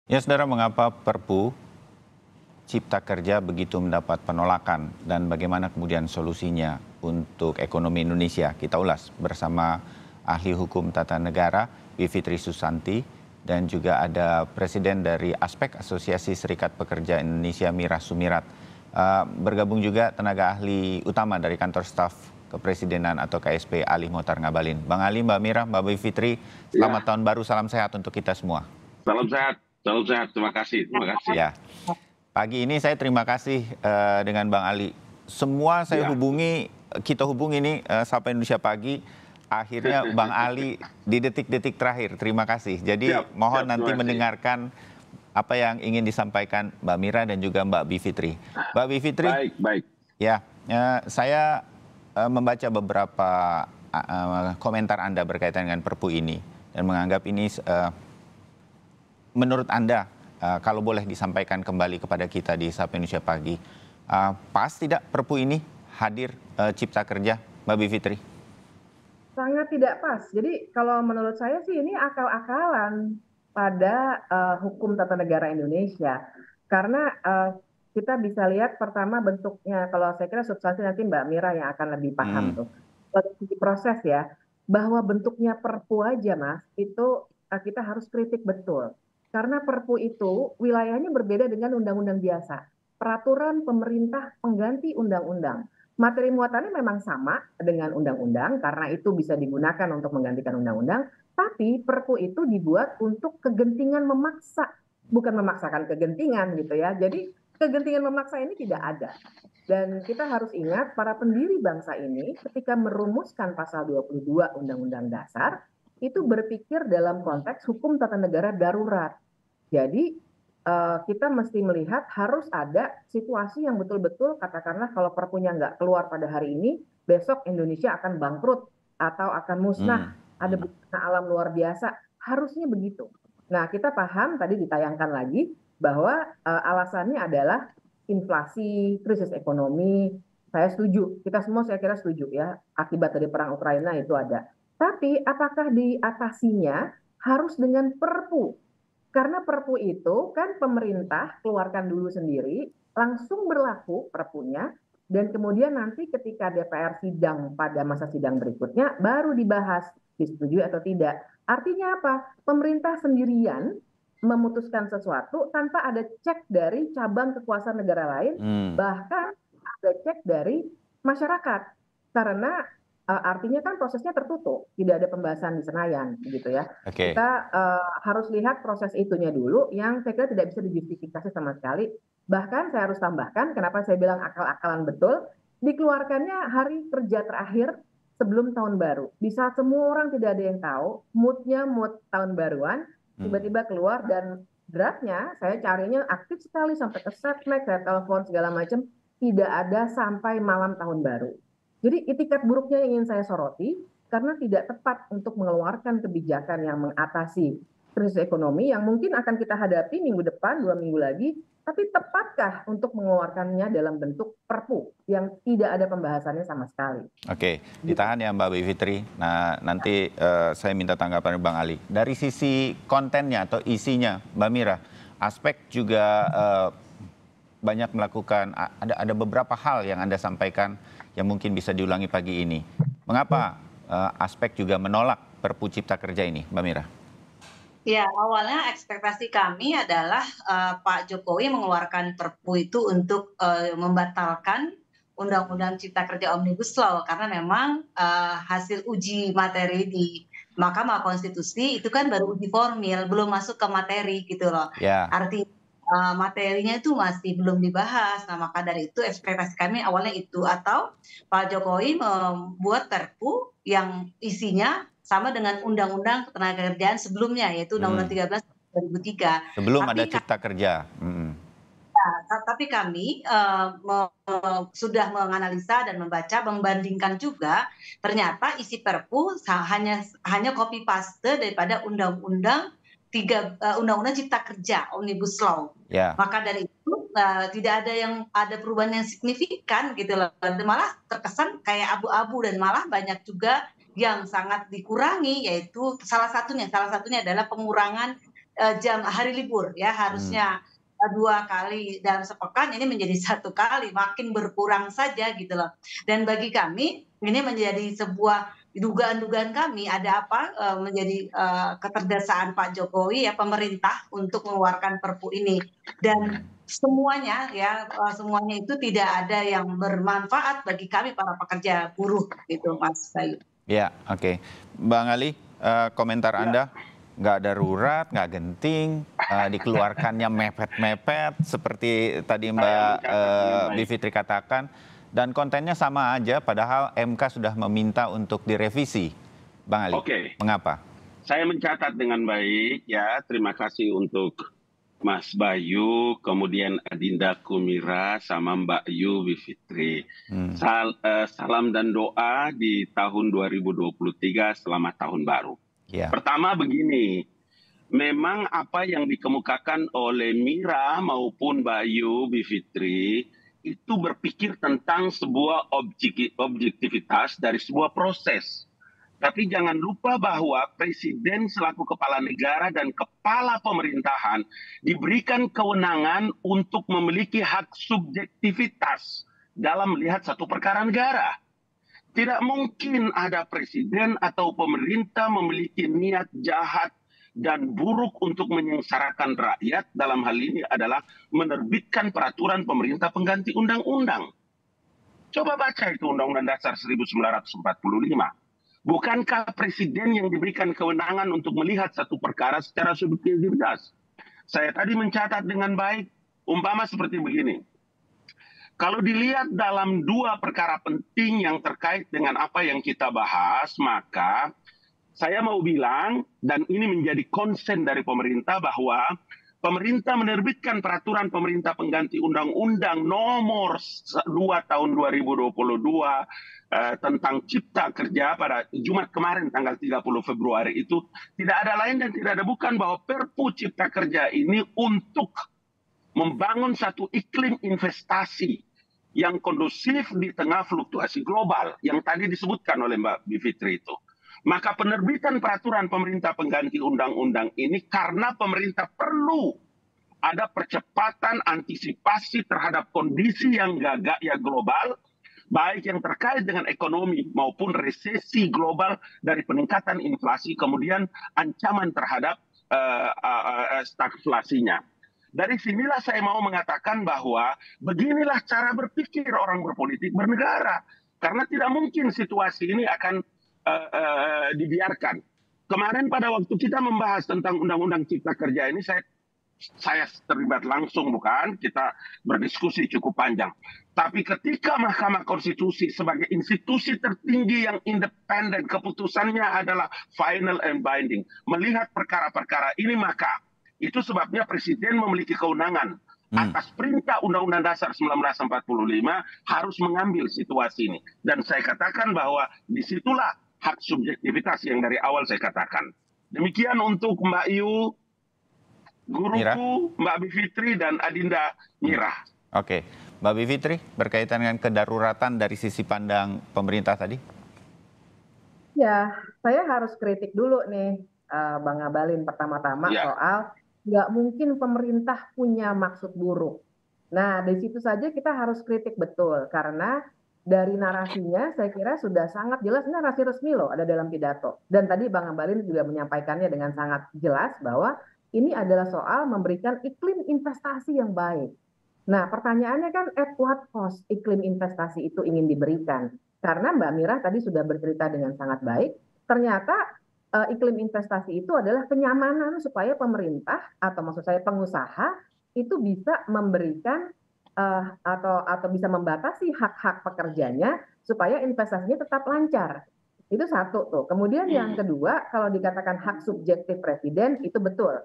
Ya, saudara, mengapa Perpu Cipta Kerja begitu mendapat penolakan dan bagaimana kemudian solusinya untuk ekonomi Indonesia? Kita ulas bersama ahli hukum tata negara Bivitri Susanti dan juga ada Presiden dari Aspek Asosiasi Serikat Pekerja Indonesia Mira Sumirat. Bergabung juga tenaga ahli utama dari Kantor Staf Kepresidenan atau KSP Ali Mohtar Ngabalin. Bang Ali, Mbak Mira, Mbak Bivitri, selamat Ya, tahun baru, salam sehat untuk kita semua. salam sehat, salam sehat. Terima kasih, terima kasih. Ya. Pagi ini saya terima kasih dengan Bang Ali. Semua saya Ya, hubungi, kita hubungi nih Sapa Indonesia Pagi. Akhirnya Bang Ali di detik-detik terakhir. Terima kasih. Jadi siap, mohon siap. nanti Terima kasih. mendengarkan apa yang ingin disampaikan Mbak Mira dan juga Mbak Bivitri. Mbak Bivitri, Baik, baik. ya, saya membaca beberapa komentar Anda berkaitan dengan Perpu ini dan menganggap ini menurut Anda, kalau boleh disampaikan kembali kepada kita di Sapa Indonesia Pagi, pas tidak Perpu ini hadir Cipta Kerja, Mbak Bivitri? Sangat tidak pas. Jadi kalau menurut saya sih ini akal-akalan pada hukum tata negara Indonesia. Karena kita bisa lihat pertama bentuknya, kalau saya kira substansi nanti Mbak Mira yang akan lebih paham tuh. Dari segi proses ya, bahwa bentuknya Perpu aja Mas, itu kita harus kritik betul. Karena Perpu itu wilayahnya berbeda dengan undang-undang biasa. Peraturan pemerintah pengganti undang-undang. Materi muatannya memang sama dengan undang-undang karena itu bisa digunakan untuk menggantikan undang-undang, tapi Perpu itu dibuat untuk kegentingan memaksa, bukan memaksakan kegentingan gitu ya. Jadi kegentingan memaksa ini tidak ada. Dan kita harus ingat para pendiri bangsa ini ketika merumuskan pasal 22 Undang-Undang Dasar itu berpikir dalam konteks hukum tata negara darurat. Jadi kita mesti melihat harus ada situasi yang betul-betul katakanlah kalau perpunya nggak keluar pada hari ini, besok Indonesia akan bangkrut atau akan musnah, ada bencana alam luar biasa, harusnya begitu. Nah, kita paham tadi ditayangkan lagi bahwa alasannya adalah inflasi, krisis ekonomi. Saya setuju, kita semua saya kira setuju ya, akibat dari perang Ukraina itu ada. Tapi apakah diatasinya harus dengan Perpu? Karena Perpu itu kan pemerintah keluarkan dulu sendiri, langsung berlaku Perpunya, dan kemudian nanti ketika DPR sidang pada masa sidang berikutnya, baru dibahas, disetujui atau tidak. Artinya apa? Pemerintah sendirian memutuskan sesuatu tanpa ada cek dari cabang kekuasaan negara lain, bahkan ada cek dari masyarakat. Karena artinya kan prosesnya tertutup, tidak ada pembahasan di Senayan, gitu ya. Oke. Kita harus lihat proses itunya dulu, yang saya kira tidak bisa dijustifikasi sama sekali. Bahkan saya harus tambahkan, kenapa saya bilang akal-akalan betul, dikeluarkannya hari kerja terakhir sebelum tahun baru. Di saat semua orang tidak ada yang tahu, moodnya mood tahun baruan, tiba-tiba keluar dan draftnya saya carinya aktif sekali sampai ke setnek, saya telepon segala macam, tidak ada sampai malam tahun baru. Jadi itikat buruknya yang ingin saya soroti, karena tidak tepat untuk mengeluarkan kebijakan yang mengatasi krisis ekonomi yang mungkin akan kita hadapi minggu depan, 2 minggu lagi, tapi tepatkah untuk mengeluarkannya dalam bentuk Perpu yang tidak ada pembahasannya sama sekali? Oke, ditahan ya Mbak Bivitri. Nah, nanti saya minta tanggapan Bang Ali. Dari sisi kontennya atau isinya, Mbak Mira, Aspek juga banyak melakukan, ada beberapa hal yang Anda sampaikan yang mungkin bisa diulangi pagi ini. Mengapa Aspek juga menolak Perpu Cipta Kerja ini, Mbak Mira? Ya, awalnya ekspektasi kami adalah Pak Jokowi mengeluarkan Perpu itu untuk membatalkan Undang-Undang Cipta Kerja Omnibus Law karena memang hasil uji materi di Mahkamah Konstitusi itu kan baru uji formil, belum masuk ke materi gitu loh. Ya. Artinya materinya itu masih belum dibahas. Nah, maka dari itu ekspektasi kami awalnya itu, atau Pak Jokowi membuat Perpu yang isinya sama dengan Undang-Undang Ketenagakerjaan sebelumnya, yaitu Undang-Undang 13 2003. Sebelum ada Tapi Cipta Kerja. tapi kami sudah menganalisa dan membaca, membandingkan juga, ternyata isi Perpu hanya copy paste daripada Undang-Undang Cipta Kerja Omnibus Law. Ya. Maka dari itu tidak ada perubahan yang signifikan gitu loh. Malah terkesan kayak abu-abu, dan malah banyak juga yang sangat dikurangi, yaitu salah satunya adalah pengurangan jam hari libur ya, harusnya 2 kali dalam sepekan ini menjadi 1 kali, makin berkurang saja gitu loh. Dan bagi kami ini menjadi sebuah dugaan-dugaan kami ada apa, menjadi, keterdesakan Pak Jokowi ya, pemerintah untuk mengeluarkan Perpu ini. Dan semuanya ya, semuanya itu tidak ada yang bermanfaat bagi kami para pekerja buruh gitu Mas Bayu. Ya, oke. Bang Ali, komentar Anda? Nggak darurat, nggak genting, dikeluarkannya mepet-mepet seperti tadi Mbak Bivitri katakan, dan kontennya sama aja padahal MK sudah meminta untuk direvisi. Bang Ali, mengapa? Saya mencatat dengan baik ya, terima kasih untuk Mas Bayu, kemudian Adinda Kumira sama Mbak Yu Bivitri. Salam dan doa di tahun 2023 selamat tahun baru. Pertama begini, memang apa yang dikemukakan oleh Mira maupun Bayu Bivitri itu berpikir tentang sebuah objektivitas dari sebuah proses. Tapi jangan lupa bahwa Presiden selaku kepala negara dan kepala pemerintahan diberikan kewenangan untuk memiliki hak subjektivitas dalam melihat satu perkara negara. Tidak mungkin ada presiden atau pemerintah memiliki niat jahat dan buruk untuk menyengsarakan rakyat, dalam hal ini adalah menerbitkan peraturan pemerintah pengganti undang-undang. Coba baca itu Undang-Undang Dasar 1945. Bukankah presiden yang diberikan kewenangan untuk melihat satu perkara secara subjektivitas? Saya tadi mencatat dengan baik, umpama seperti begini. Kalau dilihat dalam 2 perkara penting yang terkait dengan apa yang kita bahas, maka saya mau bilang, dan ini menjadi konsen dari pemerintah, bahwa pemerintah menerbitkan peraturan pemerintah pengganti Undang-Undang nomor 2 tahun 2022 tentang Cipta Kerja pada Jumat kemarin tanggal 30 Februari itu tidak ada lain dan tidak ada bukan bahwa Perpu Cipta Kerja ini untuk membangun satu iklim investasi yang kondusif di tengah fluktuasi global yang tadi disebutkan oleh Mbak Bivitri itu. Maka penerbitan peraturan pemerintah pengganti undang-undang ini karena pemerintah perlu ada percepatan antisipasi terhadap kondisi yang gagak ya global, baik yang terkait dengan ekonomi maupun resesi global dari peningkatan inflasi, kemudian ancaman terhadap stagflasinya. Dari sinilah saya mau mengatakan bahwa beginilah cara berpikir orang berpolitik bernegara. Karena tidak mungkin situasi ini akan dibiarkan. Kemarin pada waktu kita membahas tentang Undang-Undang Cipta Kerja ini, saya terlibat langsung, bukan? Kita berdiskusi cukup panjang. Tapi ketika Mahkamah Konstitusi sebagai institusi tertinggi yang independen, keputusannya adalah final and binding. Melihat perkara-perkara ini, maka itu sebabnya Presiden memiliki kewenangan atas perintah Undang-Undang Dasar 1945 harus mengambil situasi ini. Dan saya katakan bahwa disitulah hak subjektivitas yang dari awal saya katakan. Demikian untuk Mbak Yu, guruku, Mbak Bivitri, dan Adinda Mira. Oke, Mbak Bivitri, berkaitan dengan kedaruratan dari sisi pandang pemerintah tadi? Ya, saya harus kritik dulu nih, Bang Abalin, pertama-tama soal nggak mungkin pemerintah punya maksud buruk. Nah, dari situ saja kita harus kritik betul, karena dari narasinya saya kira sudah sangat jelas, narasi resmi loh ada dalam pidato. Dan tadi Bang Abalin juga menyampaikannya dengan sangat jelas bahwa ini adalah soal memberikan iklim investasi yang baik. Nah, pertanyaannya kan at what cost iklim investasi itu ingin diberikan? Karena Mbak Mira tadi sudah bercerita dengan sangat baik, ternyata iklim investasi itu adalah kenyamanan supaya pemerintah atau maksud saya pengusaha itu bisa memberikan atau bisa membatasi hak-hak pekerjanya supaya investasinya tetap lancar. Itu satu tuh. Kemudian yang kedua, kalau dikatakan hak subjektif presiden itu betul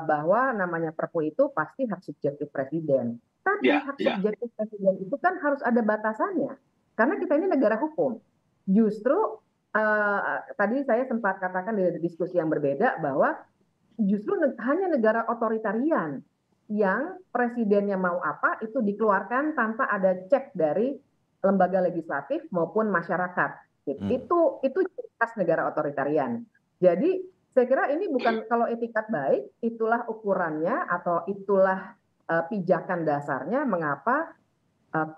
bahwa namanya Perpu itu pasti hak subjektif presiden. Tapi hak subjektif presiden itu kan harus ada batasannya. Karena kita ini negara hukum. Justru tadi saya sempat katakan di diskusi yang berbeda bahwa justru hanya negara otoritarian yang presidennya mau apa itu dikeluarkan tanpa ada cek dari lembaga legislatif maupun masyarakat. Itu khas negara otoritarian. Jadi Saya kira ini bukan, kalau etikat baik, itulah ukurannya atau itulah pijakan dasarnya mengapa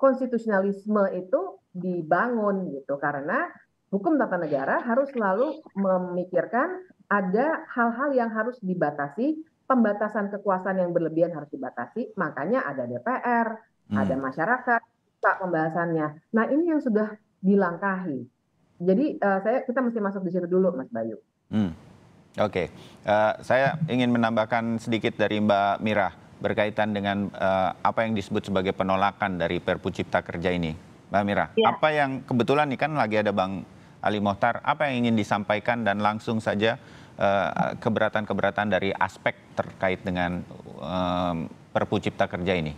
konstitusionalisme itu dibangun gitu. Karena hukum tata negara harus selalu memikirkan ada hal-hal yang harus dibatasi, pembatasan kekuasaan yang berlebihan harus dibatasi, makanya ada DPR, ada masyarakat, Pak, pembahasannya. Nah, ini yang sudah dilangkahi. Jadi kita mesti masuk di situ dulu, Mas Bayu. Oke. Saya ingin menambahkan sedikit dari Mbak Mira berkaitan dengan apa yang disebut sebagai penolakan dari Perpu Cipta Kerja ini. Mbak Mira, apa yang kebetulan nih kan lagi ada Bang Ali Mohtar, apa yang ingin disampaikan dan langsung saja keberatan-keberatan dari aspek terkait dengan Perpu Cipta Kerja ini?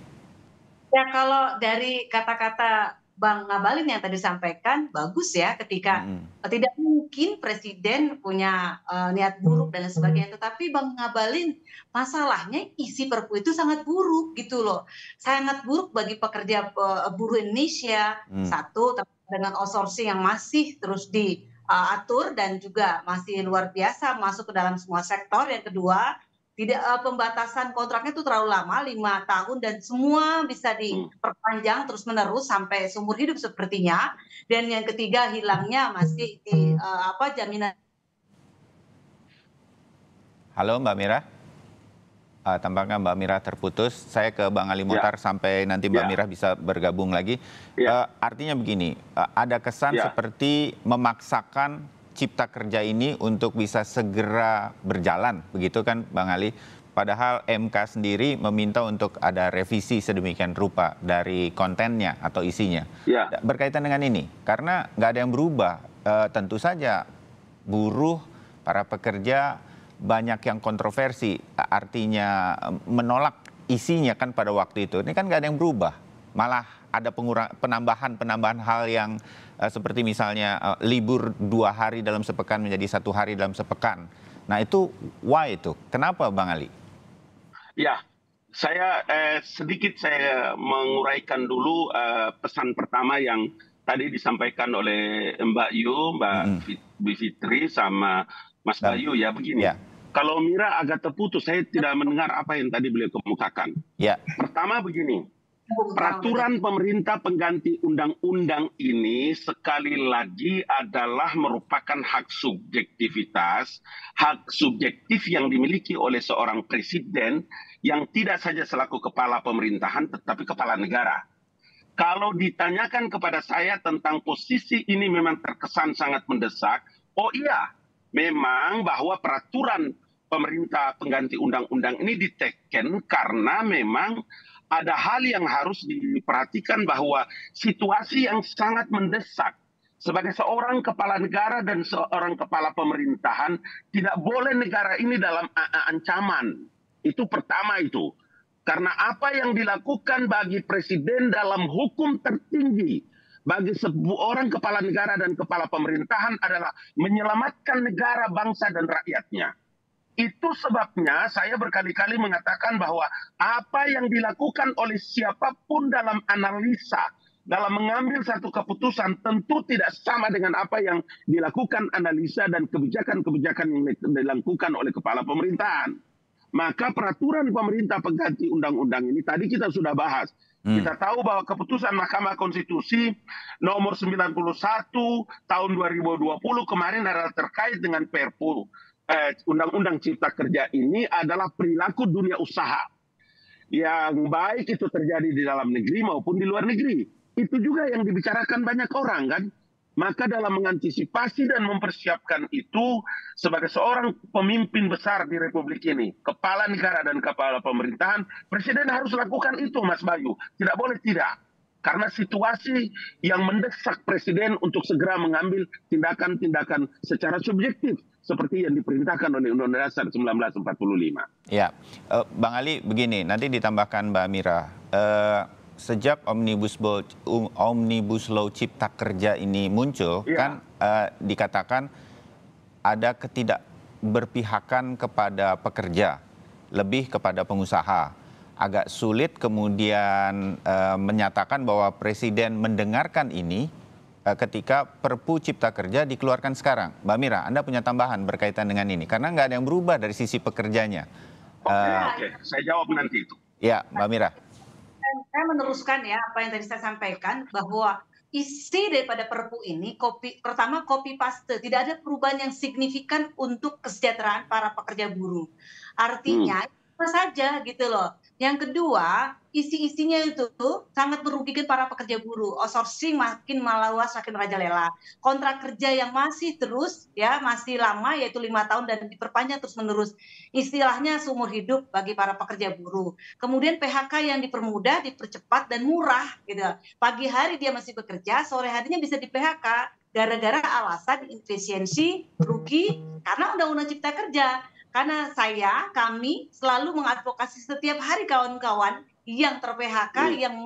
Ya, kalau dari kata-kata Bang Ngabalin yang tadi sampaikan, bagus ya ketika tidak mungkin presiden punya niat buruk dan lain sebagainya. Tetapi Bang Ngabalin, masalahnya isi Perpu itu sangat buruk gitu loh. Sangat buruk bagi pekerja buruh Indonesia. Satu, dengan outsourcing yang masih terus diatur dan juga masih luar biasa masuk ke dalam semua sektor. Yang kedua, tidak pembatasan kontraknya itu terlalu lama, 5 tahun, dan semua bisa diperpanjang terus-menerus sampai seumur hidup sepertinya. Dan yang ketiga, hilangnya masih di jaminan. Halo Mbak Mira, tampaknya Mbak Mira terputus. Saya ke Bang Ali Mohtar sampai nanti Mbak Mira bisa bergabung lagi. Artinya begini, ada kesan seperti memaksakan Cipta Kerja ini untuk bisa segera berjalan, begitu kan Bang Ali? Padahal MK sendiri meminta untuk ada revisi sedemikian rupa dari kontennya atau isinya. Berkaitan dengan ini, karena nggak ada yang berubah, tentu saja buruh, para pekerja banyak yang kontroversi, artinya menolak isinya kan pada waktu itu. Ini kan nggak ada yang berubah, malah ada penambahan hal yang seperti misalnya libur 2 hari dalam sepekan menjadi 1 hari dalam sepekan. Nah itu why itu? Kenapa Bang Ali? Ya, saya sedikit menguraikan dulu pesan pertama yang tadi disampaikan oleh Mbak Yu, Mbak Bivitri sama Mas Bayu ya begini. Kalau Mira agak terputus, saya tidak mendengar apa yang tadi beliau kemukakan. Pertama begini. Peraturan pemerintah pengganti undang-undang ini sekali lagi adalah merupakan hak subjektif yang dimiliki oleh seorang presiden yang tidak saja selaku kepala pemerintahan tetapi kepala negara. Kalau ditanyakan kepada saya tentang posisi ini memang terkesan sangat mendesak, oh iya, memang bahwa peraturan pemerintah pengganti undang-undang ini diteken karena memang ada hal yang harus diperhatikan bahwa situasi yang sangat mendesak. Sebagai seorang kepala negara dan seorang kepala pemerintahan, tidak boleh negara ini dalam ancaman. Itu pertama itu. Karena apa yang dilakukan bagi presiden dalam hukum tertinggi, bagi seorang kepala negara dan kepala pemerintahan adalah menyelamatkan negara, bangsa, dan rakyatnya. Itu sebabnya saya berkali-kali mengatakan bahwa apa yang dilakukan oleh siapapun dalam analisa, dalam mengambil satu keputusan tentu tidak sama dengan apa yang dilakukan analisa dan kebijakan-kebijakan yang dilakukan oleh kepala pemerintahan. Maka peraturan pemerintah pengganti undang-undang ini tadi kita sudah bahas. Kita tahu bahwa keputusan Mahkamah Konstitusi nomor 91 tahun 2020 kemarin adalah terkait dengan Perpu Undang-Undang Cipta Kerja ini adalah perilaku dunia usaha yang baik itu terjadi di dalam negeri maupun di luar negeri. Itu juga yang dibicarakan banyak orang kan. Maka dalam mengantisipasi dan mempersiapkan itu sebagai seorang pemimpin besar di Republik ini, kepala negara dan kepala pemerintahan, presiden harus lakukan itu Mas Bayu. Tidak boleh tidak. Karena situasi yang mendesak presiden untuk segera mengambil tindakan-tindakan secara subjektif seperti yang diperintahkan oleh Undang-Undang Dasar 1945. Ya, Bang Ali begini, nanti ditambahkan Mbak Mira. Sejak Omnibus Law Cipta Kerja ini muncul, kan dikatakan ada ketidakberpihakan kepada pekerja, lebih kepada pengusaha. Agak sulit kemudian menyatakan bahwa presiden mendengarkan ini ketika Perpu Cipta Kerja dikeluarkan sekarang. Mbak Mira, Anda punya tambahan berkaitan dengan ini? Karena nggak ada yang berubah dari sisi pekerjanya. Oke, saya jawab nanti itu. Ya, Mbak Mira. Saya meneruskan ya apa yang tadi saya sampaikan, bahwa isi daripada Perpu ini pertama copy paste, tidak ada perubahan yang signifikan untuk kesejahteraan para pekerja buruh. Artinya itu saja gitu loh. Yang kedua, isi-isinya itu sangat merugikan para pekerja buruh. Outsourcing makin meluas, makin merajalela. Kontrak kerja yang masih terus ya, masih lama, yaitu 5 tahun dan diperpanjang terus menerus. Istilahnya seumur hidup bagi para pekerja buruh. Kemudian PHK yang dipermudah, dipercepat dan murah gitu. Pagi hari dia masih bekerja, sore harinya bisa di PHK gara-gara alasan efisiensi, rugi karena Undang-Undang Cipta Kerja. Karena kami selalu mengadvokasi setiap hari kawan-kawan yang ter-PHK, yang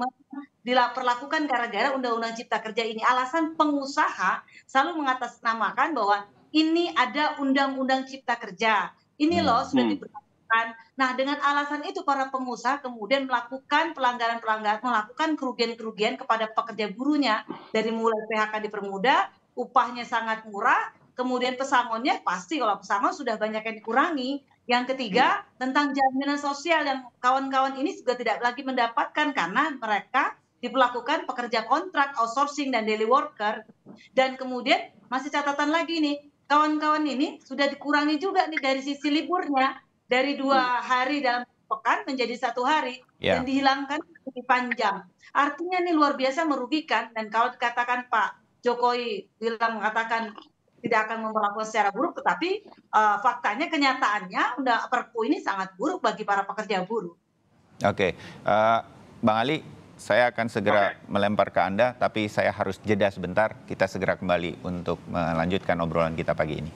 diperlakukan gara-gara Undang-Undang Cipta Kerja ini. Alasan pengusaha selalu mengatasnamakan bahwa ini ada Undang-Undang Cipta Kerja. Ini loh sudah diberlakukan. Nah, dengan alasan itu para pengusaha kemudian melakukan pelanggaran-pelanggaran, melakukan kerugian-kerugian kepada pekerja buruhnya. Dari mulai PHK dipermudah, upahnya sangat murah, kemudian pesangonnya pasti kalau pesangon sudah banyak yang dikurangi. Yang ketiga, tentang jaminan sosial yang kawan-kawan ini juga tidak lagi mendapatkan karena mereka diperlakukan pekerja kontrak, outsourcing, dan daily worker. Dan kemudian masih catatan lagi nih, kawan-kawan ini sudah dikurangi juga nih dari sisi liburnya, dari 2 hari dalam pekan menjadi 1 hari, dan dihilangkan lebih panjang. Artinya ini luar biasa merugikan, dan kalau dikatakan Pak Jokowi mengatakan tidak akan memperlakukan secara buruk, tetapi faktanya, kenyataannya Perpu ini sangat buruk bagi para pekerja buruh. Oke, Bang Ali, saya akan segera melempar ke Anda, tapi saya harus jeda sebentar. Kita segera kembali untuk melanjutkan obrolan kita pagi ini.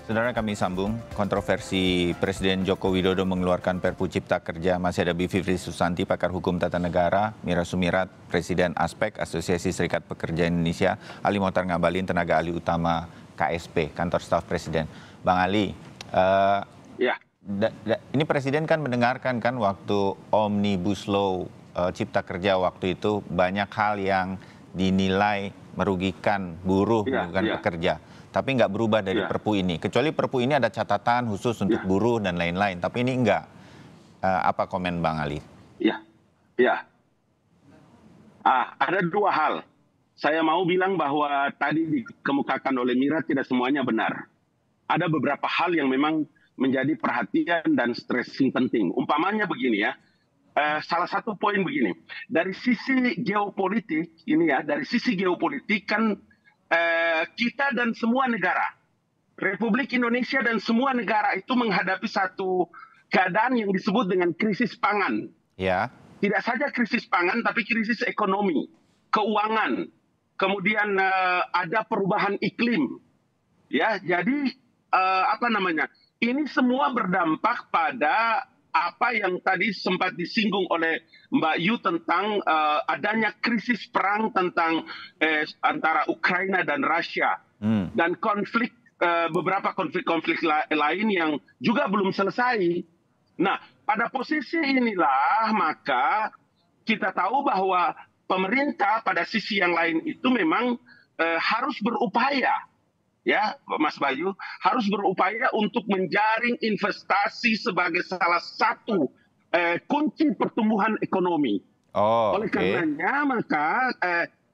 Saudara, kami sambung. Kontroversi Presiden Joko Widodo mengeluarkan Perpu Cipta Kerja. Masih ada Bivitri Susanti, pakar hukum tata negara, Mira Sumirat, Presiden Aspek, Asosiasi Serikat Pekerja Indonesia, Ali Mohtar Ngabalin, tenaga ahli utama KSP, Kantor Staf Presiden. Bang Ali, ini Presiden kan mendengarkan kan waktu Omnibus Law Cipta Kerja waktu itu banyak hal yang dinilai merugikan buruh, merugikan pekerja. Tapi nggak berubah dari Perpu ini. Kecuali Perpu ini ada catatan khusus untuk buruh dan lain-lain. Tapi ini enggak. Apa komen Bang Ali? Ada 2 hal. Saya mau bilang bahwa tadi dikemukakan oleh Mira tidak semuanya benar. Ada beberapa hal yang memang menjadi perhatian dan stressing penting. Umpamanya begini ya. Salah satu poin begini. Dari sisi geopolitik ini ya, dari sisi geopolitik kan kita dan semua negara, Republik Indonesia dan semua negara itu menghadapi satu keadaan yang disebut dengan krisis pangan. Ya. Tidak saja krisis pangan, tapi krisis ekonomi, keuangan, kemudian ada perubahan iklim. Ya, jadi ini semua berdampak pada apa yang tadi sempat disinggung oleh Mbak Yu tentang adanya krisis perang antara Ukraina dan Rusia dan beberapa konflik lain yang juga belum selesai. Nah, pada posisi inilah maka kita tahu bahwa pemerintah pada sisi yang lain itu memang harus berupaya. Ya, Mas Bayu, harus berupaya untuk menjaring investasi sebagai salah satu kunci pertumbuhan ekonomi. Oleh karenanya, maka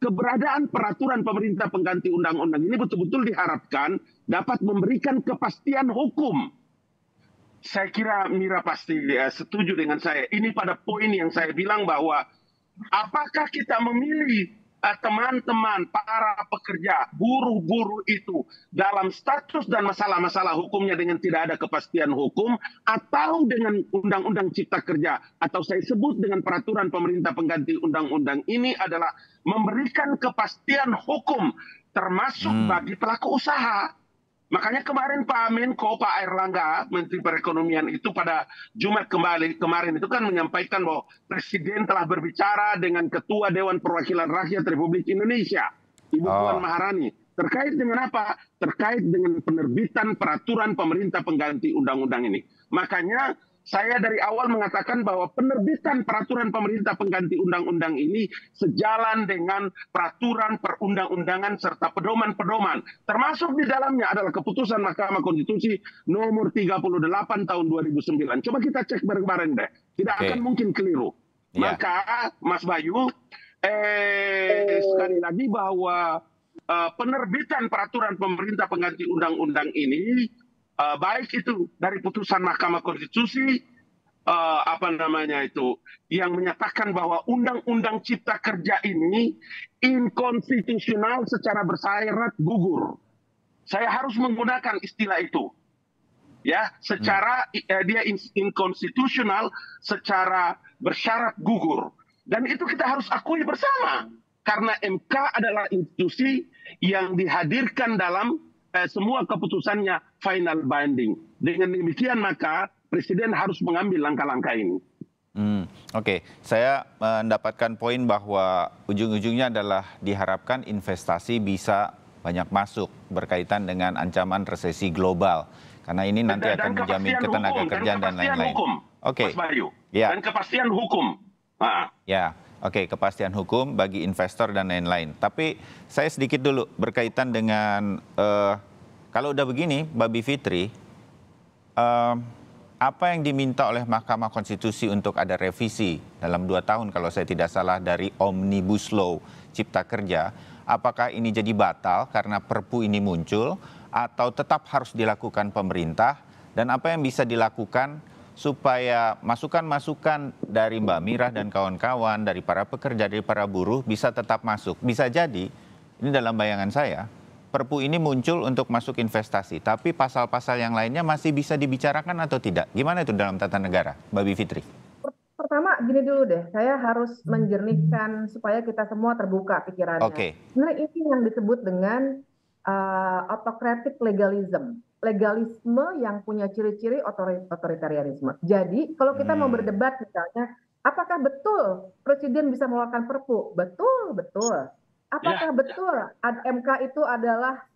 keberadaan peraturan pemerintah pengganti undang-undang ini betul-betul diharapkan dapat memberikan kepastian hukum. Saya kira Mira pasti setuju dengan saya. Ini pada poin yang saya bilang bahwa apakah kita memilih teman-teman, para pekerja, buruh-buruh itu dalam status dan masalah-masalah hukumnya dengan tidak ada kepastian hukum, atau dengan Undang-Undang Cipta Kerja, atau saya sebut dengan peraturan pemerintah pengganti undang-undang ini adalah memberikan kepastian hukum, termasuk bagi pelaku usaha. Makanya kemarin Pak Menko, Pak Airlangga, Menteri Perekonomian itu pada Jumat kemarin itu kan menyampaikan bahwa Presiden telah berbicara dengan Ketua Dewan Perwakilan Rakyat Republik Indonesia. Ibu Puan Maharani. Terkait dengan apa? Terkait dengan penerbitan peraturan pemerintah pengganti undang-undang ini. Makanya saya dari awal mengatakan bahwa penerbitan peraturan pemerintah pengganti undang-undang ini sejalan dengan peraturan perundang-undangan serta pedoman-pedoman. Termasuk di dalamnya adalah keputusan Mahkamah Konstitusi nomor 38 tahun 2009. Coba kita cek bareng-bareng deh. Tidak akan mungkin keliru. Maka Mas Bayu, sekali lagi bahwa penerbitan peraturan pemerintah pengganti undang-undang ini baik itu dari putusan Mahkamah Konstitusi yang menyatakan bahwa undang-undang Cipta Kerja ini inkonstitusional secara bersyarat gugur. Saya harus menggunakan istilah itu. Ya, secara dia inkonstitusional secara bersyarat gugur. Dan itu kita harus akui bersama. Karena MK adalah institusi yang dihadirkan dalam semua keputusannya final binding. Dengan demikian maka Presiden harus mengambil langkah-langkah ini. Oke, saya mendapatkan poin bahwa ujung-ujungnya adalah diharapkan investasi bisa banyak masuk berkaitan dengan ancaman resesi global. Karena ini nanti akan menjamin ketenaga kerjaan dan lain-lain. Oke. Mas Bayu. Dan kepastian hukum. Ya. Oke, kepastian hukum bagi investor dan lain-lain. Tapi saya sedikit dulu berkaitan dengan, kalau udah begini, Mbak Bivitri, apa yang diminta oleh Mahkamah Konstitusi untuk ada revisi dalam 2 tahun, kalau saya tidak salah, dari Omnibus Law Cipta Kerja, apakah ini jadi batal karena Perpu ini muncul, atau tetap harus dilakukan pemerintah, dan apa yang bisa dilakukan supaya masukan-masukan dari Mbak Mira dan kawan-kawan, dari para pekerja, dari para buruh bisa tetap masuk. Bisa jadi, ini dalam bayangan saya, Perpu ini muncul untuk masuk investasi, tapi pasal-pasal yang lainnya masih bisa dibicarakan atau tidak? Gimana itu dalam tata negara, Mbak Bivitri? Pertama, gini dulu deh, saya harus menjernihkan supaya kita semua terbuka pikirannya. Sebenarnya ini yang disebut dengan autocratic legalism. Legalisme yang punya ciri-ciri otoritarianisme. Jadi kalau kita mau berdebat misalnya, apakah betul Presiden bisa mengeluarkan Perpu? Betul, betul. Apakah betul MK itu adalah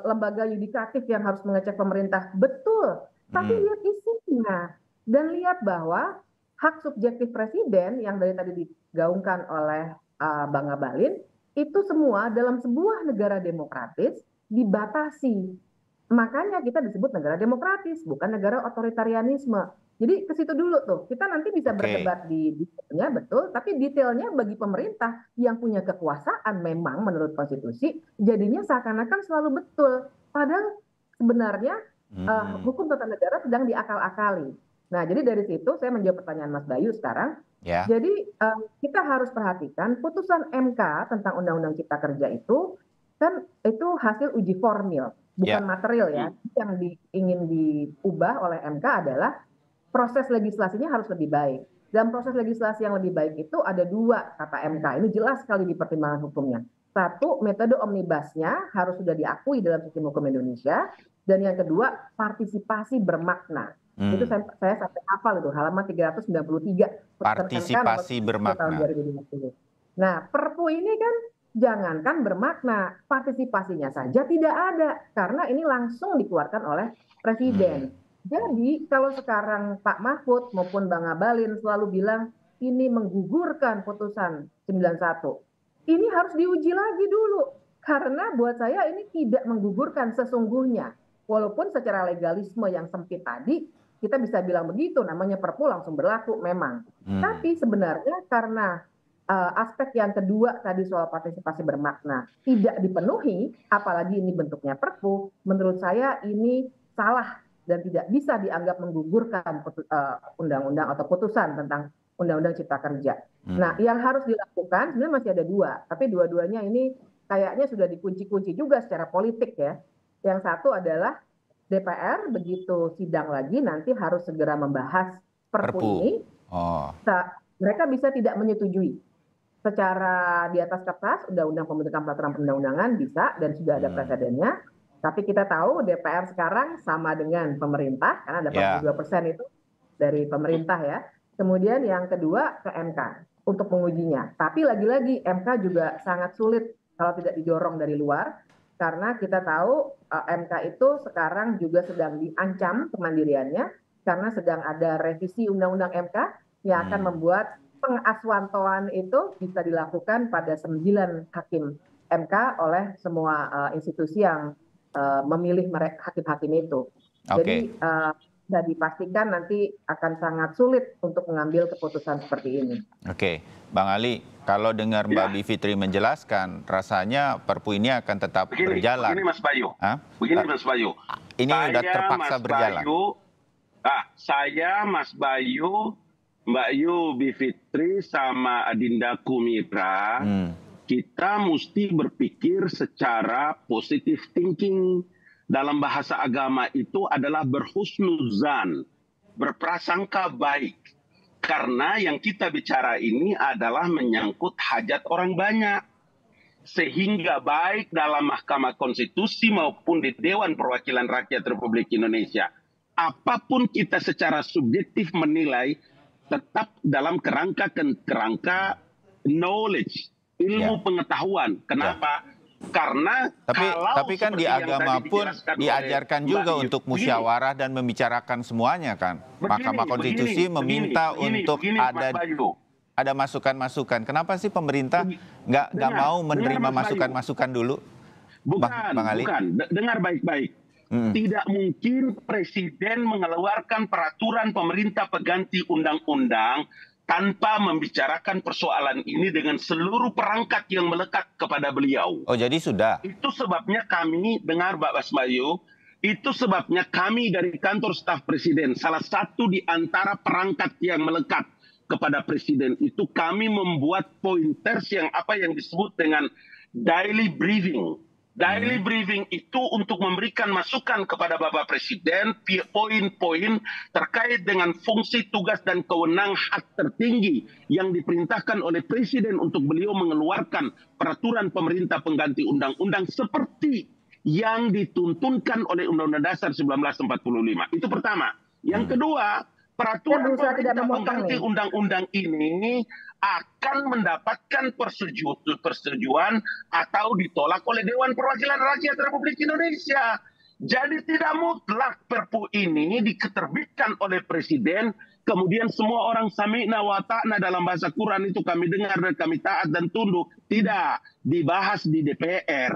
lembaga yudikatif yang harus mengecek pemerintah? Betul. Tapi lihat isinya dan lihat bahwa hak subjektif Presiden yang dari tadi digaungkan oleh Bang Ngabalin itu semua dalam sebuah negara demokratis dibatasi. Makanya kita disebut negara demokratis, bukan negara otoritarianisme. Jadi ke situ dulu tuh, kita nanti bisa berdebat di detailnya betul, tapi detailnya bagi pemerintah yang punya kekuasaan memang menurut konstitusi, jadinya seakan-akan selalu betul. Padahal sebenarnya hukum tata negara sedang diakal-akali. Nah, jadi dari situ saya menjawab pertanyaan Mas Bayu sekarang. Jadi kita harus perhatikan putusan MK tentang Undang-Undang Cipta Kerja itu kan itu hasil uji formil, bukan material ya. Yang ingin diubah oleh MK adalah proses legislasinya harus lebih baik. Dan proses legislasi yang lebih baik itu ada 2 kata MK. Ini jelas sekali di pertimbangan hukumnya. 1, metode omnibusnya harus sudah diakui dalam sistem hukum Indonesia. Dan yang kedua, partisipasi bermakna. Itu saya sampai hafal itu, halaman 393. Partisipasi bermakna. Tahun 2020. Nah, Perpu ini kan jangankan bermakna, partisipasinya saja tidak ada. Karena ini langsung dikeluarkan oleh Presiden. Jadi kalau sekarang Pak Mahfud maupun Bang Ngabalin selalu bilang ini menggugurkan putusan 91. Ini harus diuji lagi dulu. Karena buat saya ini tidak menggugurkan sesungguhnya. Walaupun secara legalisme yang sempit tadi, kita bisa bilang begitu, namanya Perpu langsung berlaku memang. Tapi sebenarnya karena aspek yang kedua tadi soal partisipasi bermakna tidak dipenuhi, apalagi ini bentuknya Perpu, menurut saya ini salah dan tidak bisa dianggap menggugurkan undang-undang atau putusan tentang Undang-Undang Cipta Kerja. Nah, yang harus dilakukan sebenarnya masih ada 2, tapi dua-duanya ini kayaknya sudah dikunci-kunci juga secara politik ya. Yang satu adalah DPR begitu sidang lagi nanti harus segera membahas Perpu ini. Mereka bisa tidak menyetujui. Secara di atas kertas, Undang-Undang Pembentukan Peraturan Perundang-undangan bisa dan sudah ada presidennya. Tapi kita tahu DPR sekarang sama dengan pemerintah, karena ada 42% itu dari pemerintah ya. Kemudian yang kedua ke MK untuk mengujinya. Tapi lagi-lagi MK juga sangat sulit kalau tidak didorong dari luar, karena kita tahu MK itu sekarang juga sedang diancam kemandiriannya karena sedang ada revisi Undang-Undang MK yang akan membuat pengaswantoan itu bisa dilakukan pada 9 hakim MK oleh semua institusi yang memilih hakim-hakim itu. Jadi bisa dipastikan nanti akan sangat sulit untuk mengambil keputusan seperti ini. Oke, Bang Ali, kalau dengar Mbak Bivitri menjelaskan, rasanya Perpu ini akan tetap berjalan. Begini Mas Bayu, Mas Bayu. Ini sudah terpaksa berjalan. Saya, Mas Bayu, Mbak Yu Bivitri, sama Adinda Kumira, kita mesti berpikir secara positive thinking. Dalam bahasa agama itu adalah berhusnuzan, berprasangka baik. Karena yang kita bicara ini adalah menyangkut hajat orang banyak. Sehingga baik dalam Mahkamah Konstitusi maupun di Dewan Perwakilan Rakyat Republik Indonesia, apapun kita secara subjektif menilai, tetap dalam kerangka knowledge, ilmu pengetahuan. Kenapa? Karena tapi kan di agama pun diajarkan juga untuk musyawarah dan membicarakan semuanya kan. Mahkamah Konstitusi meminta untuk ada masukan-masukan. Kenapa sih pemerintah nggak mau menerima masukan-masukan dulu? Bang Ali? Bukan. Dengar baik-baik. Tidak mungkin Presiden mengeluarkan peraturan pemerintah pengganti undang-undang tanpa membicarakan persoalan ini dengan seluruh perangkat yang melekat kepada beliau. Oh, jadi sudah. Itu sebabnya kami, dengar Mbak Basmayu, itu sebabnya kami dari kantor staf Presiden, salah satu di antara perangkat yang melekat kepada Presiden itu kami membuat pointers yang disebut dengan daily briefing. Daily briefing itu untuk memberikan masukan kepada Bapak Presiden poin-poin terkait dengan fungsi, tugas, dan kewenangan hak tertinggi yang diperintahkan oleh Presiden untuk beliau mengeluarkan peraturan pemerintah pengganti undang-undang seperti yang dituntunkan oleh Undang-Undang Dasar 1945. Itu pertama. Yang kedua, peraturan pemerintah pengganti undang-undang ini akan mendapatkan persetujuan atau ditolak oleh Dewan Perwakilan Rakyat Republik Indonesia. Jadi tidak mutlak Perpu ini diterbitkan oleh Presiden, kemudian semua orang sami'na wa ta'na dalam bahasa Quran itu kami dengar dan kami taat dan tunduk. Tidak, dibahas di DPR.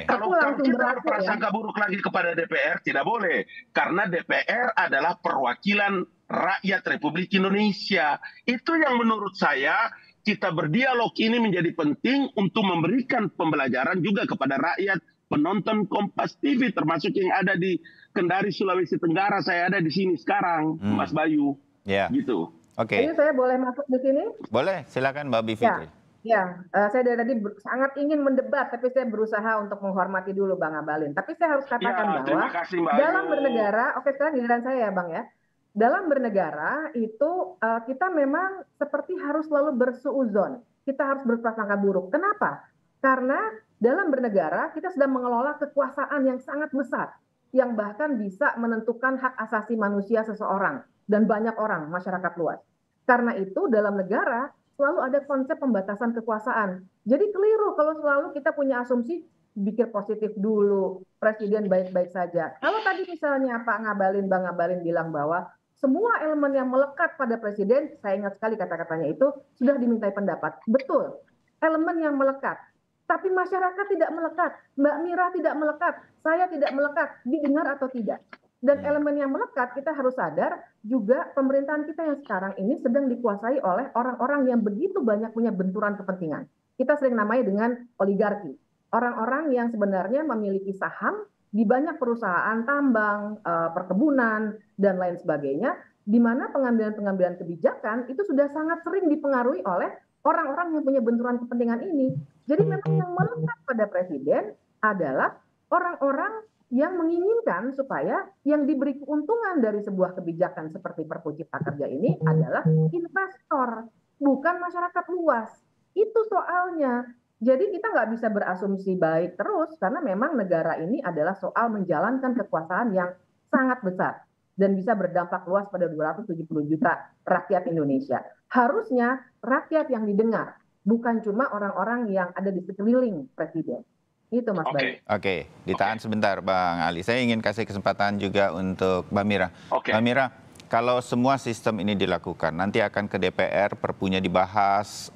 Kalau kita berprasangka buruk lagi kepada DPR, tidak boleh. Karena DPR adalah perwakilan rakyat Republik Indonesia. Itu yang menurut saya kita berdialog ini menjadi penting untuk memberikan pembelajaran juga kepada rakyat penonton Kompas TV, termasuk yang ada di Kendari, Sulawesi Tenggara. Saya ada di sini sekarang, Mas Bayu. Gitu. Ini saya boleh masuk di sini? Boleh, silakan Mbak Bivitri. Saya dari tadi sangat ingin mendebat, tapi saya berusaha untuk menghormati dulu Bang Abalin. Tapi saya harus katakan bahwa dalam bernegara, sekarang giliran saya ya Bang ya. Dalam bernegara itu kita memang seperti harus selalu bersuuzon. Kita harus berprasangka buruk. Kenapa? Karena dalam bernegara kita sedang mengelola kekuasaan yang sangat besar, yang bahkan bisa menentukan hak asasi manusia seseorang dan banyak orang, masyarakat luas. Karena itu dalam negara selalu ada konsep pembatasan kekuasaan. Jadi keliru kalau selalu kita punya asumsi pikir positif dulu, Presiden baik-baik saja. Kalau tadi misalnya Bang Ngabalin bilang bahwa semua elemen yang melekat pada Presiden, saya ingat sekali kata-katanya itu, sudah dimintai pendapat. Betul, elemen yang melekat. Tapi masyarakat tidak melekat, Mbak Mira tidak melekat, saya tidak melekat, didengar atau tidak. Dan elemen yang melekat, kita harus sadar juga pemerintahan kita yang sekarang ini sedang dikuasai oleh orang-orang yang begitu banyak punya benturan kepentingan. Kita sering namanya dengan oligarki. Orang-orang yang sebenarnya memiliki saham di banyak perusahaan tambang, perkebunan, dan lain sebagainya, di mana pengambilan-pengambilan kebijakan itu sudah sangat sering dipengaruhi oleh orang-orang yang punya benturan kepentingan ini. Jadi memang yang melekat pada Presiden adalah orang-orang yang menginginkan supaya yang diberi keuntungan dari sebuah kebijakan seperti Perpu Cipta Kerja ini adalah investor, bukan masyarakat luas. Itu soalnya. Jadi kita nggak bisa berasumsi baik terus karena memang negara ini adalah soal menjalankan kekuasaan yang sangat besar dan bisa berdampak luas pada 270 juta rakyat Indonesia. Harusnya rakyat yang didengar, bukan cuma orang-orang yang ada di sekeliling presiden. Itu Mas Bayu. Oke, ditahan sebentar Bang Ali. Saya ingin kasih kesempatan juga untuk Mbak Mira. Mbak Mira, kalau semua sistem ini dilakukan, nanti akan ke DPR, perpunya dibahas,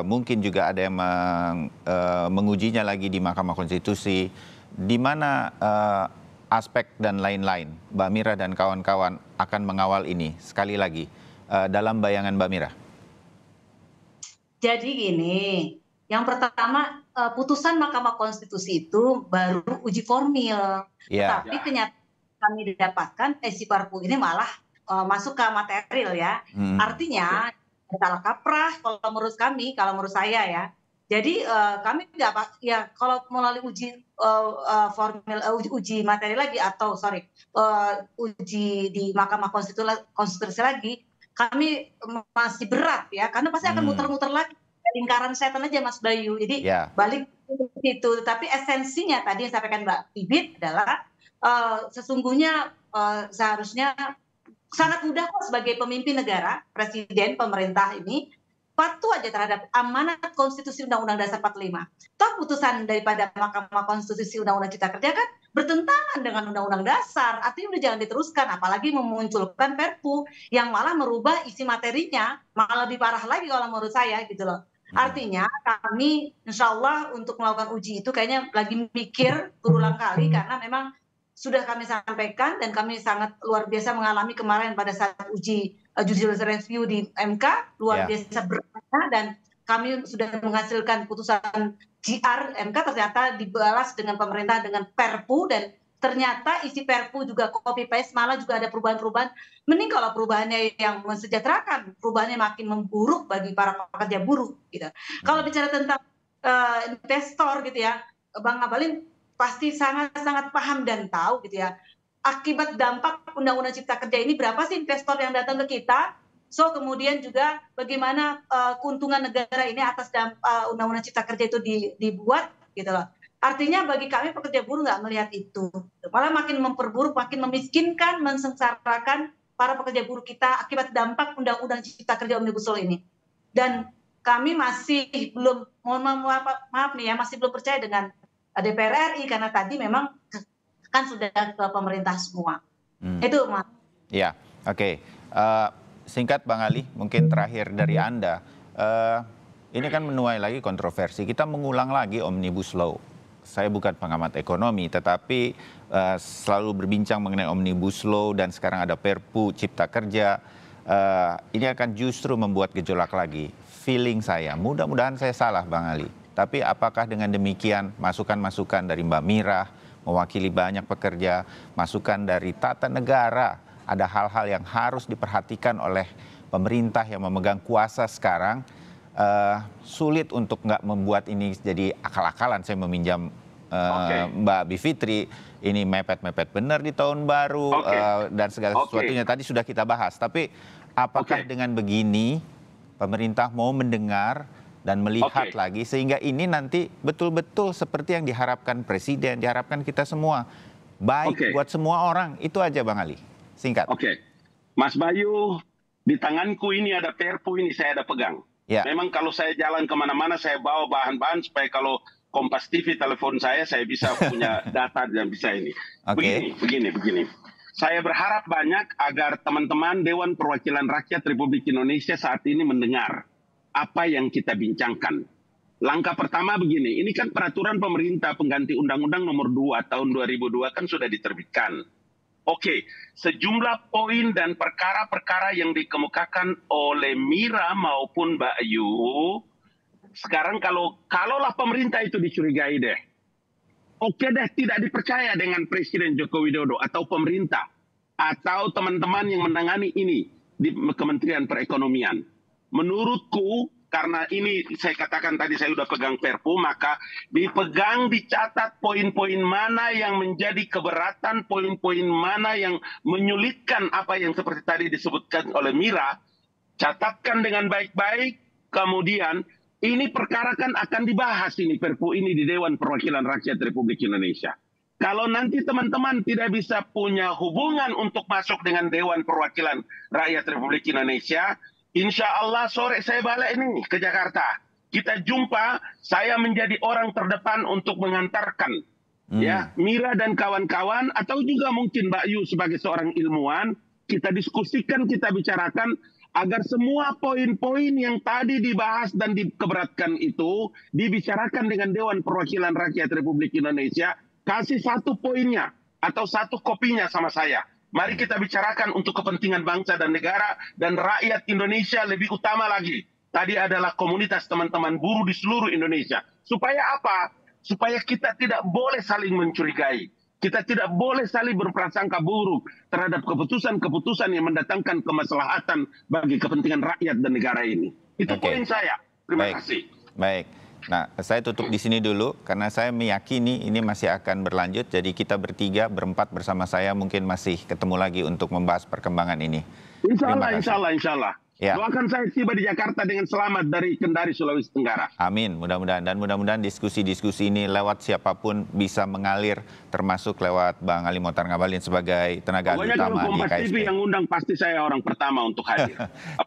mungkin juga ada yang mengujinya lagi di Mahkamah Konstitusi, di mana aspek dan lain-lain, Mbak Mira dan kawan-kawan akan mengawal ini, sekali lagi, dalam bayangan Mbak Mira. Jadi gini, yang pertama putusan Mahkamah Konstitusi itu baru uji formil, tapi kenyataan kami didapatkan si Perpu ini malah masuk ke material ya. Artinya salah kaprah kalau menurut kami, kalau menurut saya ya. Jadi kami tidak ya kalau melalui uji formil uji materi lagi atau uji di Mahkamah Konstitusi lagi, kami masih berat ya karena pasti akan muter-muter lagi lingkaran setan aja Mas Bayu. Jadi balik ke situ, tapi esensinya tadi yang sampaikan Mbak Bibit adalah sesungguhnya seharusnya sangat mudah kok sebagai pemimpin negara, presiden, pemerintah ini patuh aja terhadap amanat konstitusi Undang-Undang Dasar 45. Toh putusan daripada Mahkamah Konstitusi Undang-Undang Cipta Kerja kan bertentangan dengan Undang-Undang Dasar, artinya udah jangan diteruskan, apalagi memunculkan Perpu yang malah merubah isi materinya, malah lebih parah lagi kalau menurut saya gitu loh. Artinya kami insya Allah untuk melakukan uji itu kayaknya lagi mikir berulang kali karena memang sudah kami sampaikan dan kami sangat luar biasa mengalami kemarin pada saat uji judicial review di MK luar biasa beratnya dan kami sudah menghasilkan putusan GR MK ternyata dibalas dengan pemerintah dengan Perpu dan ternyata isi Perpu juga copy paste malah juga ada perubahan-perubahan. Mending kalau perubahannya yang mensejahterakan, perubahannya makin memburuk bagi para pekerja buruh gitu. Kalau bicara tentang investor gitu ya, Bang Ngabalin pasti sangat-sangat paham dan tahu gitu ya. Akibat dampak Undang-Undang Cipta Kerja ini berapa sih investor yang datang ke kita? So kemudian juga bagaimana keuntungan negara ini atas Undang-Undang Cipta Kerja itu dibuat gitu loh. Artinya bagi kami pekerja buruh nggak melihat itu. Malah makin memperburuk, makin memiskinkan, mensengsarakan para pekerja buruh kita akibat dampak Undang-Undang Cipta Kerja Omnibus Law ini. Dan kami masih belum, maaf nih ya, masih belum percaya dengan DPR RI karena tadi memang kan sudah ke pemerintah semua. Itu Mas. Ya, oke. Singkat Bang Ali, mungkin terakhir dari Anda. Ini kan menuai lagi kontroversi. Kita mengulang lagi Omnibus Law. Saya bukan pengamat ekonomi, tetapi selalu berbincang mengenai Omnibus Law dan sekarang ada Perpu Cipta Kerja. Ini akan justru membuat gejolak lagi. Feeling saya, mudah-mudahan saya salah Bang Ali. Tapi apakah dengan demikian masukan-masukan dari Mbak Mira, mewakili banyak pekerja, masukan dari tata negara, ada hal-hal yang harus diperhatikan oleh pemerintah yang memegang kuasa sekarang, sulit untuk nggak membuat ini jadi akal-akalan. Saya meminjam Mbak Bivitri, ini mepet-mepet benar di tahun baru dan segala sesuatunya tadi sudah kita bahas. Tapi apakah dengan begini pemerintah mau mendengar dan melihat lagi sehingga ini nanti betul-betul seperti yang diharapkan presiden, diharapkan kita semua, baik buat semua orang. Itu aja Bang Ali, singkat. Mas Bayu, di tanganku ini ada Perpu, ini saya ada pegang. Memang kalau saya jalan kemana-mana saya bawa bahan-bahan supaya kalau Kompas TV telepon saya bisa punya data dan bisa ini. Begini. Saya berharap banyak agar teman-teman Dewan Perwakilan Rakyat Republik Indonesia saat ini mendengar apa yang kita bincangkan. Langkah pertama begini, ini kan peraturan pemerintah pengganti Undang-Undang Nomor 2 tahun 2002 kan sudah diterbitkan. Sejumlah poin dan perkara-perkara yang dikemukakan oleh Mira maupun Mbak Ayu, sekarang kalaulah pemerintah itu dicurigai deh, tidak dipercaya dengan Presiden Joko Widodo atau pemerintah atau teman-teman yang menangani ini di Kementerian Perekonomian. Menurutku, karena ini saya katakan tadi saya sudah pegang Perpu, maka dicatat poin-poin mana yang menjadi keberatan, poin-poin mana yang menyulitkan apa yang seperti tadi disebutkan oleh Mira, catatkan dengan baik-baik, kemudian ini perkara kan akan dibahas ini Perpu ini di Dewan Perwakilan Rakyat Republik Indonesia. Kalau nanti teman-teman tidak bisa punya hubungan untuk masuk dengan Dewan Perwakilan Rakyat Republik Indonesia, insya Allah sore saya balik ini ke Jakarta. kita jumpa, saya menjadi orang terdepan untuk mengantarkan ya Mira dan kawan-kawan, atau juga mungkin Mbak Yu sebagai seorang ilmuwan, kita diskusikan, kita bicarakan agar semua poin-poin yang tadi dibahas dan dikeberatkan itu dibicarakan dengan Dewan Perwakilan Rakyat Republik Indonesia. Kasih satu poinnya atau satu kopinya sama saya. Mari kita bicarakan untuk kepentingan bangsa dan negara dan rakyat Indonesia. Lebih utama lagi, tadi adalah komunitas teman-teman buruh di seluruh Indonesia. Supaya apa? Supaya kita tidak boleh saling mencurigai. Kita tidak boleh saling berprasangka buruk terhadap keputusan-keputusan yang mendatangkan kemaslahatan bagi kepentingan rakyat dan negara ini. Itu poin saya. Terima kasih. Baik. Nah, saya tutup di sini dulu karena saya meyakini ini masih akan berlanjut. Jadi kita bertiga, berempat bersama saya mungkin masih ketemu lagi untuk membahas perkembangan ini. Insya Allah. Ya. Doakan saya tiba di Jakarta dengan selamat dari Kendari, Sulawesi Tenggara. Amin, mudah-mudahan. Dan mudah-mudahan diskusi-diskusi ini lewat siapapun bisa mengalir, termasuk lewat Bang Ali Mohtar Ngabalin sebagai tenaga ahli utama di KSP. Kompas TV yang undang pasti saya orang pertama untuk hadir.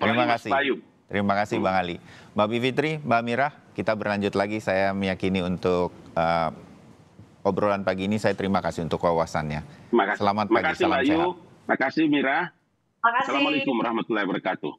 Terima kasih. Terima kasih Bang Ali. Mbak Bivitri, Mbak Mira, kita berlanjut lagi. Saya meyakini untuk obrolan pagi ini, saya terima kasih untuk wawasannya. Selamat pagi, salam sehat. Terima kasih Mira. Terima kasih. Assalamualaikum warahmatullahi wabarakatuh.